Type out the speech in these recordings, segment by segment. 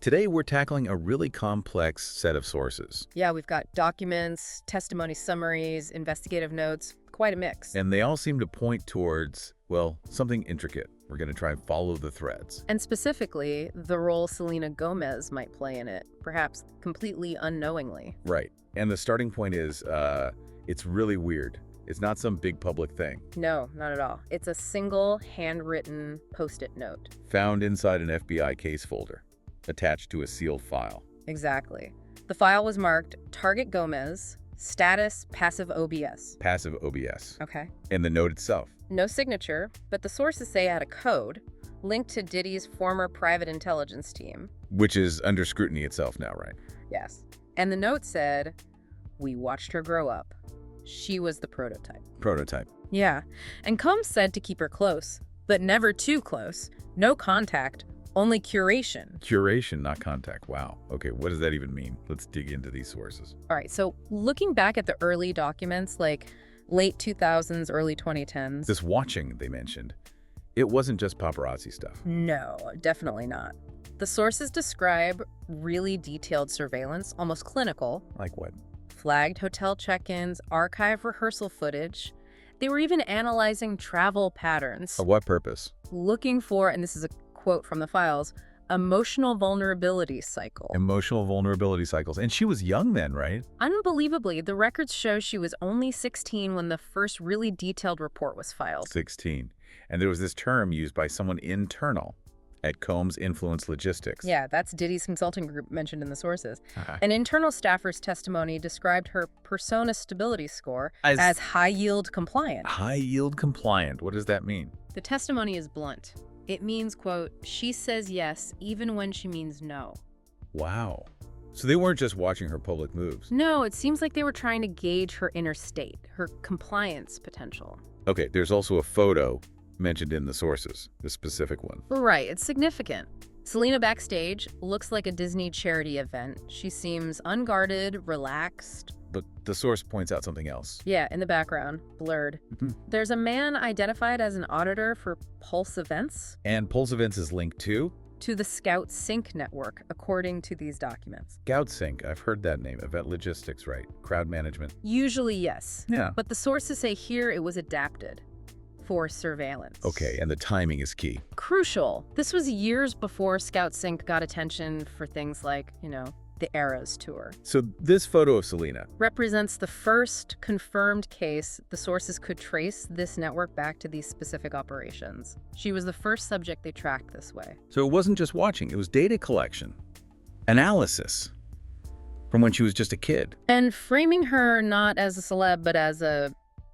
Today, we're tackling a really complex set of sources, Yeah, we've got documents, testimony summaries, investigative notes, quite a mix. and they all seem to point towards, well, something intricate. We're going to try and follow the threads. And specifically, the role Selena Gomez might play in it, perhaps completely unknowingly. Right. And the starting point is, it's really weird. It's not some big public thing. No, not at all. It's a single handwritten Post-it note. Found inside an FBI case folder, attached to a sealed file. Exactly. The file was marked Target Gomez, status passive OBS. Passive OBS. Okay. And the note itself. No signature, but the sources say it had a code linked to Diddy's former private intelligence team. Which is under scrutiny itself now, right? Yes. And the note said, "We watched her grow up. She was the prototype." Prototype. Yeah. And Combs said to keep her close, but never too close. No contact, only curation. Curation, not contact. Wow. Okay, what does that even mean? Let's dig into these sources. All right, so looking back at the early documents, like late 2000s, early 2010s. This watching they mentioned, it wasn't just paparazzi stuff. No, definitely not. The sources describe really detailed surveillance, almost clinical. Like what? Flagged hotel check-ins, archive rehearsal footage. They were even analyzing travel patterns, For what purpose? looking for, and this is a quote from the files, emotional vulnerability cycle. Emotional vulnerability cycles. And she was young then, right? Unbelievably, the records show she was only 16 when the first really detailed report was filed. 16. And there was this term used by someone internal at Combs Influence Logistics. Yeah, that's Diddy's consulting group mentioned in the sources. Uh-huh. An internal staffer's testimony described her persona stability score as high-yield compliant. High-yield compliant. What does that mean? The testimony is blunt. It means, quote, she says yes even when she means no. Wow. So they weren't just watching her public moves. No, it seems like they were trying to gauge her inner state, her compliance potential. Okay, there's also a photo mentioned in the sources, the specific one. Right, it's significant. Selena backstage looks like a Disney charity event. She seems unguarded, relaxed. But the source points out something else. Yeah, in the background, blurred. There's a man identified as an auditor for Pulse Events And Pulse Events is linked to to the Scout Sync network, according to these documents. ScoutSync. I've heard that name. Event logistics, right? Crowd management. Usually, yes. Yeah. But the sources say here it was adapted for surveillance. Okay, and the timing is key. Crucial. This was years before Scout Sync got attention for things like, the Eras tour. So this photo of Selena, Represents the first confirmed case the sources could trace this network back to these specific operations. She was the first subject they tracked this way. so it wasn't just watching, it was data collection, analysis from when she was just a kid. And framing her not as a celeb, but as a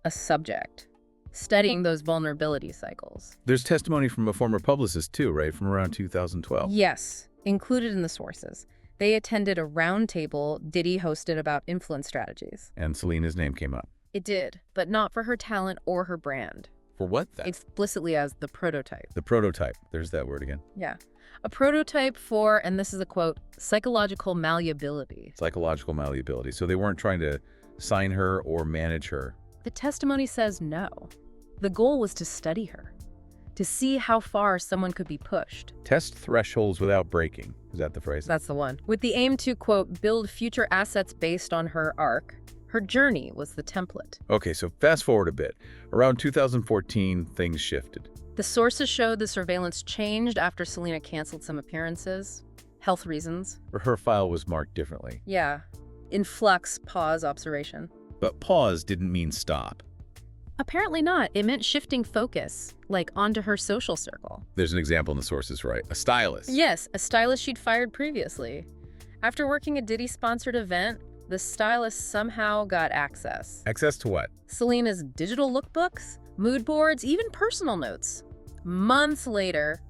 subject, studying those vulnerability cycles. There's testimony from a former publicist too, right? From around 2012. Yes, included in the sources. They attended a roundtable Diddy hosted about influence strategies. And Selena's name came up. It did, but not for her talent or her brand. For what then? Explicitly as the prototype. The prototype. There's that word again. Yeah. A prototype for, and this is a quote, psychological malleability. Psychological malleability. So they weren't trying to sign her or manage her. The testimony says no. The goal was to study her, to see how far someone could be pushed. Test thresholds without breaking. Is that the phrase? That's the one. With the aim to, quote, build future assets based on her arc. Her journey was the template. Okay, so fast forward a bit. Around 2014, things shifted. The sources show the surveillance changed after Selena canceled some appearances. Health reasons. Her file was marked differently. Yeah. In flux, pause, observation. But pause didn't mean stop. Apparently not. It meant shifting focus, like onto her social circle. There's an example in the sources, right? A stylist. Yes, a stylist she'd fired previously. After working a Diddy-sponsored event, the stylist somehow got access. Access to what? Selena's digital lookbooks, mood boards, even personal notes. Months later,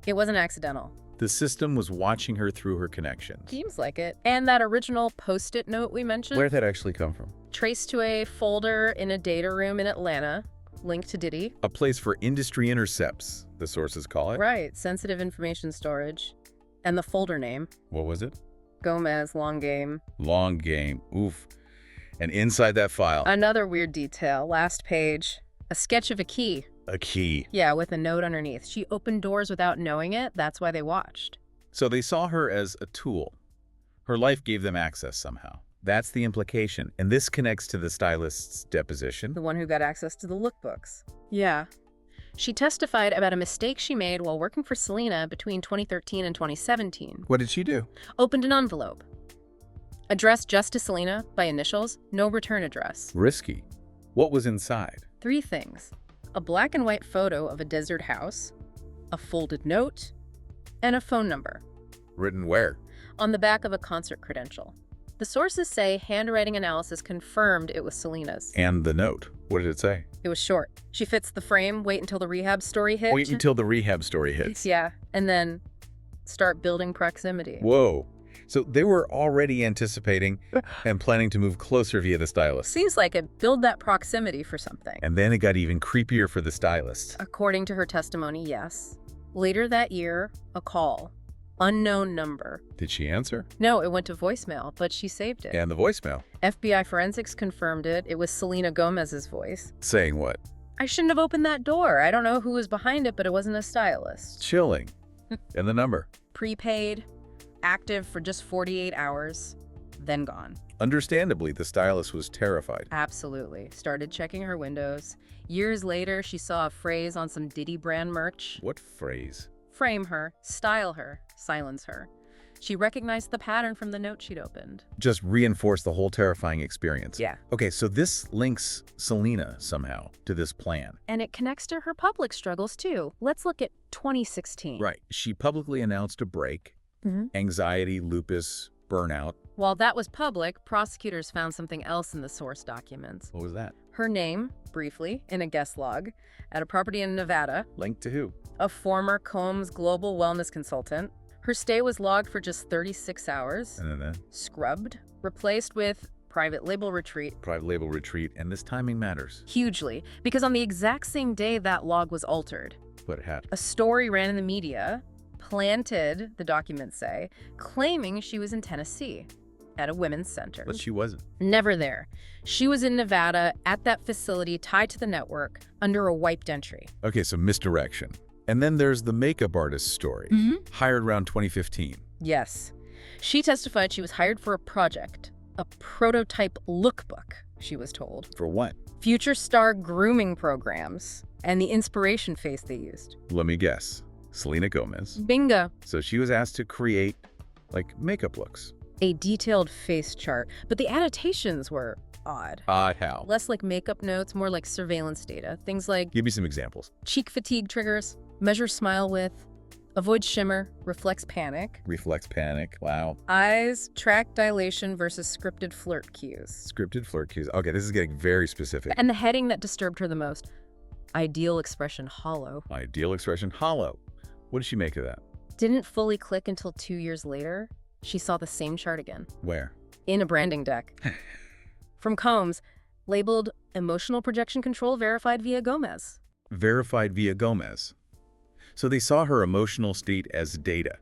it wasn't accidental. The system was watching her through her connections. Seems like it. And that original Post-it note we mentioned? Where'd that actually come from? Traced to a folder in a data room in Atlanta, linked to Diddy. A place for industry intercepts, the sources call it. Right, sensitive information storage. And the folder name, What was it? Gomez, long game. Long game. Oof. And inside that file, Another weird detail, last page, a sketch of a key. a key. Yeah, with a note underneath. She opened doors without knowing it. That's why they watched. So they saw her as a tool. Her life gave them access somehow. That's the implication, and this connects to the stylist's deposition. The one who got access to the lookbooks. Yeah. She testified about a mistake she made while working for Selena between 2013 and 2017. What did she do? Opened an envelope. Addressed just to Selena by initials, no return address. Risky. What was inside? 3 things. A black and white photo of a desert house, a folded note, and a phone number. Written where? On the back of a concert credential. The sources say handwriting analysis confirmed it was Selena's. And the note. What did it say? It was short. She fits the frame, wait until the rehab story hits. Wait until the rehab story hits. Yeah, and then start building proximity. Whoa. So they were already anticipating and planning to move closer via the stylist. Seems like it. Build that proximity for something. And then it got even creepier for the stylist. According to her testimony, yes. Later that year, a call. Unknown number. Did she answer? No, it went to voicemail, but she saved it. And the voicemail. FBI forensics confirmed it. It was Selena Gomez's voice. Saying what? I shouldn't have opened that door. I don't know who was behind it, but it wasn't a stylist. Chilling. And the number? Prepaid, active for just 48 hours, then gone. Understandably, the stylist was terrified. Absolutely. Started checking her windows. Years later, she saw a phrase on some Diddy brand merch. What phrase? Frame her, style her, silence her. She recognized the pattern from the note she'd opened. Just reinforced the whole terrifying experience. Yeah. Okay, so this links Selena somehow to this plan. And it connects to her public struggles, too. Let's look at 2016. Right. She publicly announced a break, anxiety, lupus, burnout. While that was public, prosecutors found something else in the source documents. What was that? Her name, briefly, in a guest log, at a property in Nevada. Linked to who? A former Combs global wellness consultant. Her stay was logged for just 36 hours. And then Scrubbed, replaced with private label retreat. private label retreat, and this timing matters. Hugely, because on the exact same day that log was altered, What happened? a story ran in the media, planted, the documents say, claiming she was in Tennessee at a women's center. But she wasn't. Never there. She was in Nevada at that facility tied to the network under a wiped entry. Okay, so misdirection. And then there's the makeup artist story, hired around 2015. Yes. She testified she was hired for a project, a prototype lookbook, she was told. For what? Future star grooming programs and the inspiration face they used. Let me guess. Selena Gomez. Bingo. So she was asked to create, like, makeup looks. A detailed face chart, but the annotations were odd. Odd how? Less like makeup notes, more like surveillance data. Things like Give me some examples. cheek fatigue triggers, measure smile width, avoid shimmer, reflects panic, Reflex panic. Wow. eyes, track dilation versus scripted flirt cues. Scripted flirt cues. Okay, this is getting very specific. And the heading that disturbed her the most, ideal expression hollow. Ideal expression, hollow. What did she make of that? Didn't fully click until 2 years later. She saw the same chart again, Where? in a branding deck. From Combs, labeled emotional projection control verified via Gomez. Verified via Gomez. So they saw her emotional state as data,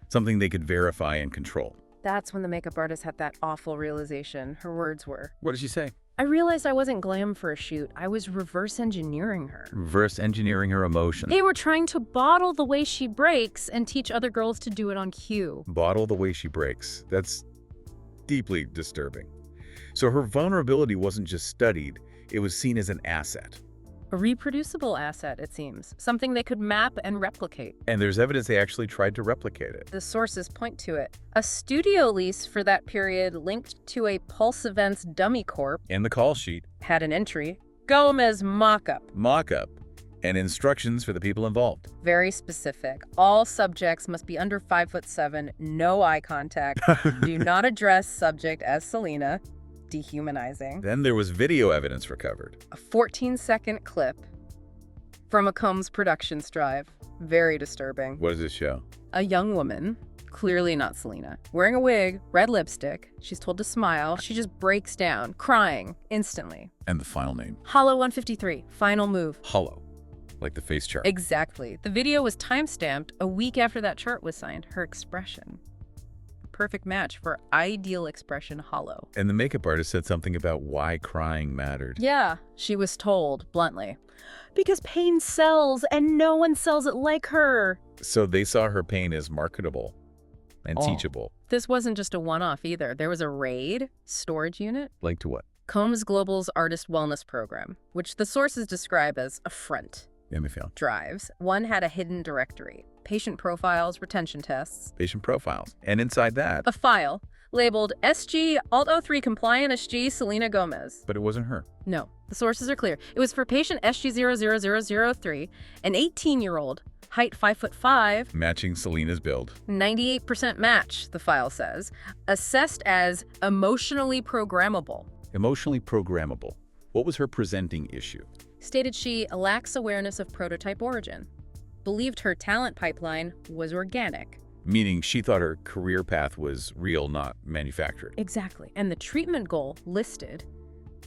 something they could verify and control. That's when the makeup artist had that awful realization. Her words were, What did she say? I realized I wasn't glam for a shoot. I was reverse engineering her. Reverse engineering her emotion. They were trying to bottle the way she breaks and teach other girls to do it on cue. Bottle the way she breaks. That's deeply disturbing. So her vulnerability wasn't just studied, it was seen as an asset. A reproducible asset, it seems. Something they could map and replicate. And there's evidence they actually tried to replicate it. The sources point to it. A studio lease for that period linked to a Pulse Events dummy corp In the call sheet, had an entry, Gomez mock-up. mock-up, and instructions for the people involved. Very specific. All subjects must be under 5'7", no eye contact. Do not address subject as Selena. Dehumanizing. Then there was video evidence recovered. A 14-second clip from a Combs Productions drive. Very disturbing. What does this show? A young woman, clearly not Selena, wearing a wig, red lipstick. She's told to smile. She just breaks down, crying instantly. And the file name. Hollow 153, final move. Hollow, like the face chart. Exactly. The video was timestamped a week after that chart was signed. Her expression. perfect match for ideal expression hollow. And the makeup artist said something about why crying mattered. Yeah, she was told, bluntly, because pain sells and no one sells it like her. So they saw her pain as marketable and teachable. This wasn't just a one-off either. There was a RAID storage unit. Like to what? Combs Global's Artist Wellness Program, which the sources describe as a front. Yeah, me feel. Drives. One had a hidden directory, patient profiles, retention tests. Patient profiles. And inside that. A file labeled SG Alt-03 Compliant SG Selena Gomez. But it wasn't her. No, the sources are clear. It was for patient SG00003, an 18-year-old, height 5'5", Matching Selena's build. 98% match, the file says, assessed as emotionally programmable. Emotionally programmable. What was her presenting issue? Stated she lacks awareness of prototype origin. Believed her talent pipeline was organic. Meaning she thought her career path was real, not manufactured. Exactly. And the treatment goal listed,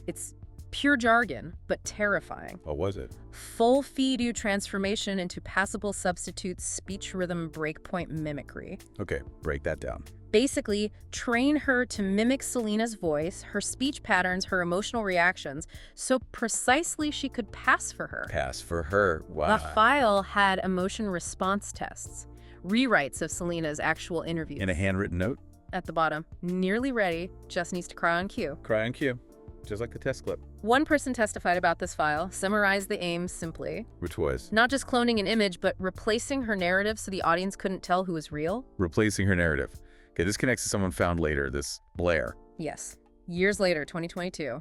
it's pure jargon, but terrifying. What was it? Full feed-you transformation into passable substitute speech rhythm breakpoint mimicry. Okay, break that down. Basically, train her to mimic Selena's voice, her speech patterns, her emotional reactions, so precisely she could pass for her. Pass for her. Wow. The file had emotion response tests, rewrites of Selena's actual interviews. In a handwritten note? At the bottom, nearly ready, just needs to cry on cue. Cry on cue. Just like the test clip. One person testified about this file, summarized the aim simply. Which was? Not just cloning an image, but replacing her narrative so the audience couldn't tell who was real. Replacing her narrative. Okay, this connects to someone found later, this Blair. Yes. Years later, 2022,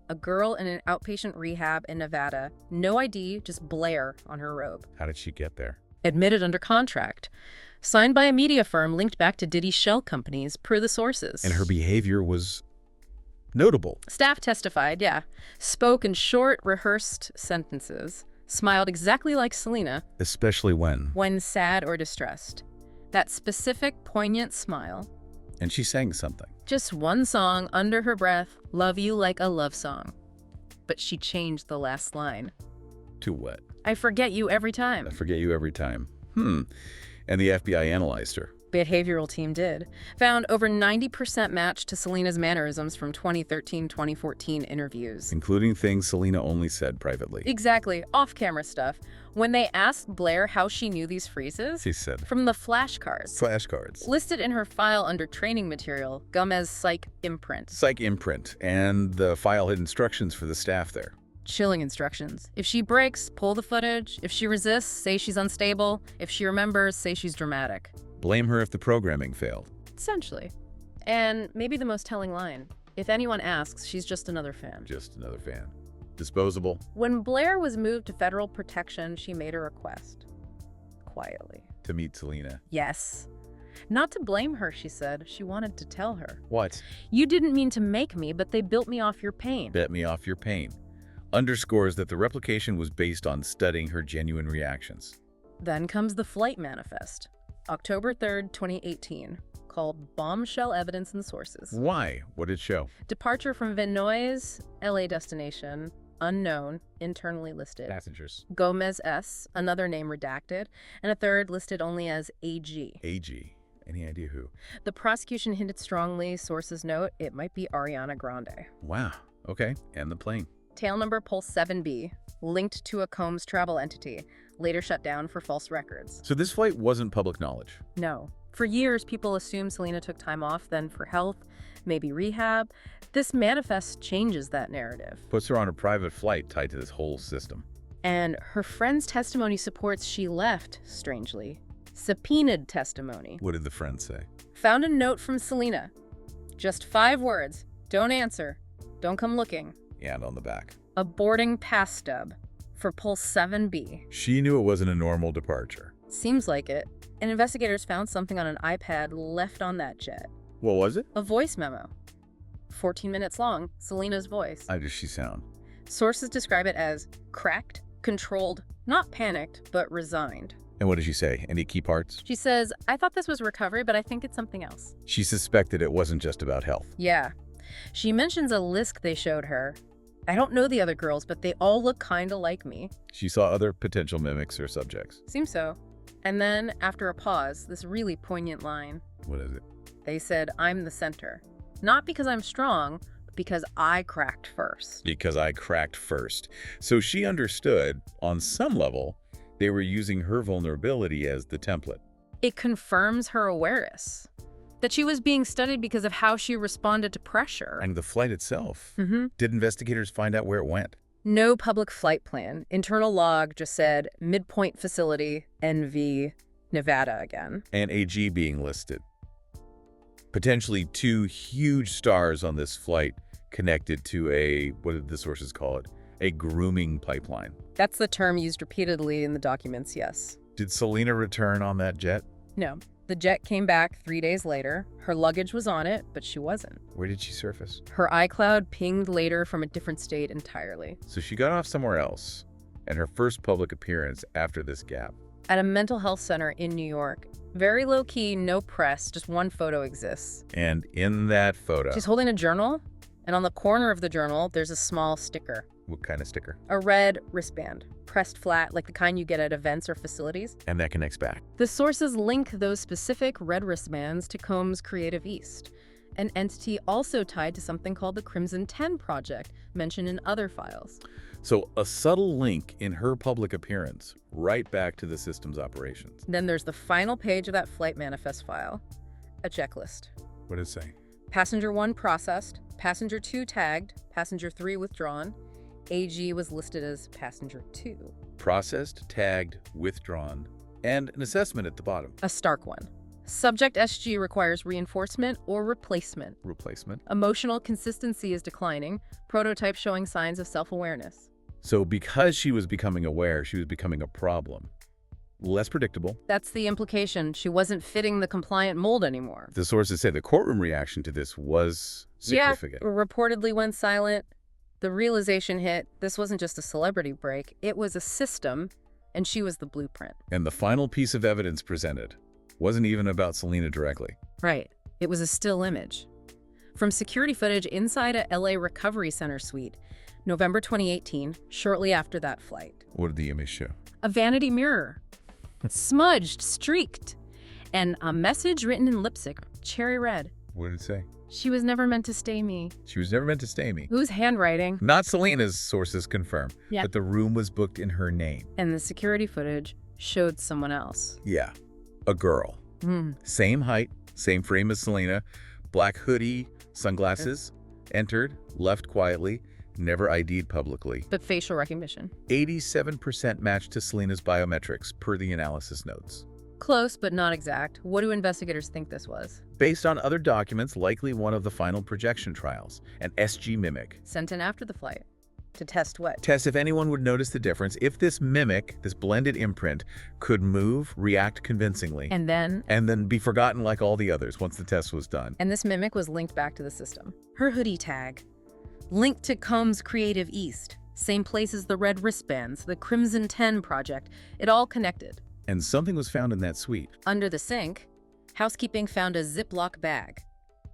a girl in an outpatient rehab in Nevada, no ID, just Blair on her robe. How did she get there? Admitted under contract. Signed by a media firm linked back to Diddy's shell companies, per the sources. And her behavior was notable. Staff testified, yeah. Spoke in short, rehearsed sentences. Smiled exactly like Selena. Especially when? When sad or distressed. That specific, poignant smile. And she sang something. Just one song under her breath, Love You Like a Love Song. But she changed the last line. To what? I forget you every time. I forget you every time. And the FBI analyzed her. Behavioral team did. Found over 90% match to Selena's mannerisms from 2013-2014 interviews. Including things Selena only said privately. Exactly, off-camera stuff. When they asked Blair how she knew these phrases, She said. from the flashcards. Flashcards. Listed in her file under training material, Gomez Psych Imprint. Psych imprint. And the file had instructions for the staff there. Chilling instructions. If she breaks, pull the footage. If she resists, say she's unstable. If she remembers, say she's dramatic. Blame her if the programming failed. Essentially. And maybe the most telling line, if anyone asks, she's just another fan. Just another fan. Disposable. When Blair was moved to federal protection, she made a request. Quietly. To meet Selena. Yes. Not to blame her, she said. She wanted to tell her. What? You didn't mean to make me, but they built me off your pain. Bet me off your pain. Underscores that the replication was based on studying her genuine reactions. Then comes the flight manifest. October 3rd, 2018, called Bombshell Evidence and Sources. Why? What did it show? Departure from Vinoy's LA destination, unknown, internally listed. Passengers. Gomez S., another name redacted, and a third listed only as AG. AG. Any idea who? The prosecution hinted strongly, sources note, it might be Ariana Grande. Wow. Okay. And the plane. Tail number Pulse 7B, linked to a Combs travel entity, later shut down for false records. So this flight wasn't public knowledge. No. For years, people assumed Selena took time off, then for health, maybe rehab. This manifest changes that narrative. Puts her on a private flight tied to this whole system. And her friend's testimony supports she left, strangely. Subpoenaed testimony. What did the friend say? Found a note from Selena. Just 5 words. Don't answer. Don't come looking. And on the back. A boarding pass stub for Pulse 7B. She knew it wasn't a normal departure. Seems like it. And investigators found something on an iPad left on that jet. What was it? A voice memo. 14 minutes long, Selena's voice. How does she sound? Sources describe it as cracked, controlled, not panicked, but resigned. And what did she say? Any key parts? She says, I thought this was recovery, but I think it's something else. She suspected it wasn't just about health. Yeah. She mentions a list they showed her. I don't know the other girls, but they all look kinda like me. She saw other potential mimics or subjects. Seems so. And then, after a pause, this really poignant line. What is it? They said, I'm the center. Not because I'm strong, but because I cracked first. Because I cracked first. So she understood, on some level, they were using her vulnerability as the template. It confirms her awareness that she was being studied because of how she responded to pressure. And the flight itself. Mm-hmm. Did investigators find out where it went? No public flight plan. Internal log just said midpoint facility, NV, Nevada again. And AG being listed. Potentially 2 huge stars on this flight connected to a, what did the sources call it? A grooming pipeline. That's the term used repeatedly in the documents, yes. Did Selena return on that jet? No. The jet came back 3 days later. Her luggage was on it, but she wasn't. Where did she surface? Her iCloud pinged later from a different state entirely. So she got off somewhere else, and her first public appearance after this gap. At a mental health center in New York. Very low-key, no press, just one photo exists. And in that photo... She's holding a journal, and on the corner of the journal, there's a small sticker. What kind of sticker? A red wristband, pressed flat, like the kind you get at events or facilities. And that connects back. The sources link those specific red wristbands to Combs Creative East, an entity also tied to something called the Crimson 10 Project, mentioned in other files. So a subtle link in her public appearance right back to the system's operations. Then there's the final page of that flight manifest file, a checklist. What does it say? Passenger 1 processed, Passenger 2 tagged, Passenger 3 withdrawn. AG was listed as Passenger 2. Processed, tagged, withdrawn, and an assessment at the bottom. A stark one. Subject SG requires reinforcement or replacement. Replacement. Emotional consistency is declining, prototype showing signs of self-awareness. So because she was becoming aware, she was becoming a problem. Less predictable. That's the implication. She wasn't fitting the compliant mold anymore. The sources say the courtroom reaction to this was significant. Yeah, reportedly went silent. The realization hit, this wasn't just a celebrity break, it was a system, and she was the blueprint. And the final piece of evidence presented wasn't even about Selena directly. Right. It was a still image. From security footage inside a LA Recovery Center suite, November 2018, shortly after that flight. What did the image show? A vanity mirror. Smudged, streaked, and a message written in lipstick, cherry red. What did it say? She was never meant to stay me. She was never meant to stay me. Whose handwriting? Not Selena's, sources confirm. Yeah. But the room was booked in her name. And the security footage showed someone else. Yeah. A girl. Same height, same frame as Selena, black hoodie, sunglasses, entered, left quietly, never ID'd publicly. But facial recognition. 87% matched to Selena's biometrics, per the analysis notes. Close, but not exact. What do investigators think this was? Based on other documents, likely one of the final projection trials, an SG mimic. Sent in after the flight. To test what? Test if anyone would notice the difference if this mimic, this blended imprint, could move, react convincingly, And then be forgotten like all the others once the test was done. And this mimic was linked back to the system. Her hoodie tag. Linked to Combs Creative East. Same place as the red wristbands, the Crimson 10 Project. It all connected. And something was found in that suite. Under the sink, housekeeping found a Ziploc bag.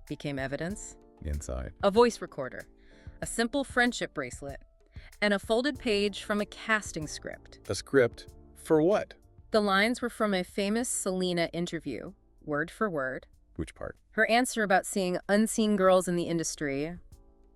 Became evidence. Inside. A voice recorder. A simple friendship bracelet. And a folded page from a casting script. A script for what? The lines were from a famous Selena interview, word for word. Which part? Her answer about seeing unseen girls in the industry.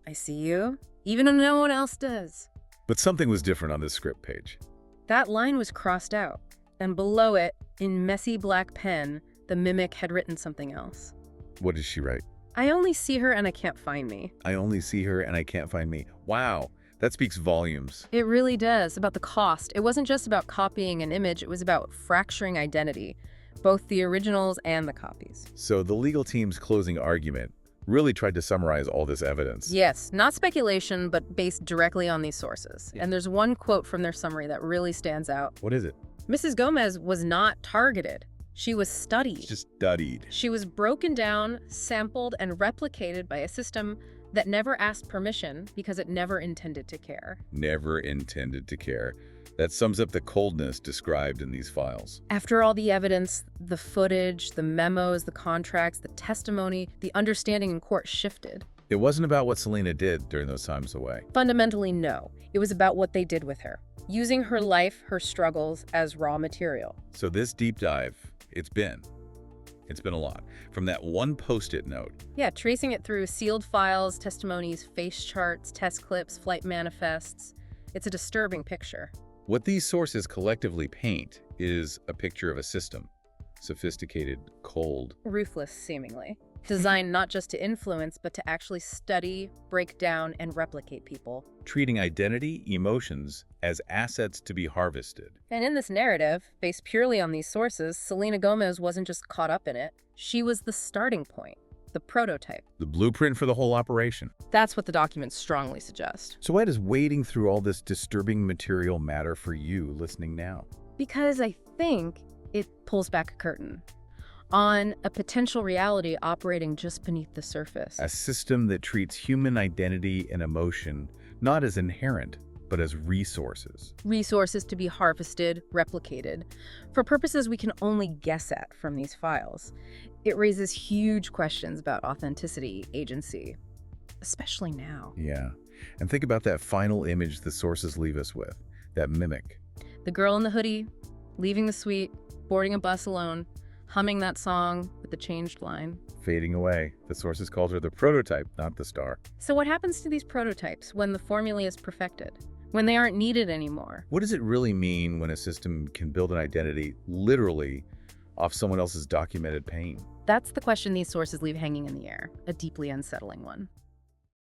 I see you, even when no one else does. But something was different on this script page. That line was crossed out, and below it, in messy black pen, the mimic had written something else. What did she write? I only see her and I can't find me. I only see her and I can't find me. Wow, that speaks volumes. It really does, about the cost. It wasn't just about copying an image, it was about fracturing identity, both the originals and the copies. So the legal team's closing argument really tried to summarize all this evidence. Yes, not speculation, but based directly on these sources. Yeah. And there's one quote from their summary that really stands out. What is it? Mrs. Gomez was not targeted. She was studied. Just studied. She was broken down, sampled, and replicated by a system that never asked permission because it never intended to care. Never intended to care. That sums up the coldness described in these files. After all the evidence, the footage, the memos, the contracts, the testimony, the understanding in court shifted. It wasn't about what Selena did during those times away. Fundamentally, no. It was about what they did with her, using her life, her struggles, as raw material. So this deep dive, it's been It's been a lot. From that one Post-it note. Yeah, tracing it through sealed files, testimonies, face charts, test clips, flight manifests. It's a disturbing picture. What these sources collectively paint is a picture of a system. Sophisticated, cold. Ruthless, seemingly. Designed not just to influence, but to actually study, break down, and replicate people. Treating identity, emotions, as assets to be harvested. And in this narrative, based purely on these sources, Selena Gomez wasn't just caught up in it. She was the starting point, the prototype. The blueprint for the whole operation. That's what the documents strongly suggest. So why does wading through all this disturbing material matter for you listening now? Because I think it pulls back a curtain on a potential reality operating just beneath the surface. A system that treats human identity and emotion not as inherent, but as resources. Resources to be harvested, replicated, for purposes we can only guess at from these files. It raises huge questions about authenticity, agency, especially now. Yeah. And think about that final image the sources leave us with, that mimic. The girl in the hoodie, leaving the suite, boarding a bus alone, humming that song with the changed line. Fading away. The sources called her the prototype, not the star. So what happens to these prototypes when the formula is perfected? When they aren't needed anymore? What does it really mean when a system can build an identity literally off someone else's documented pain? That's the question these sources leave hanging in the air, a deeply unsettling one.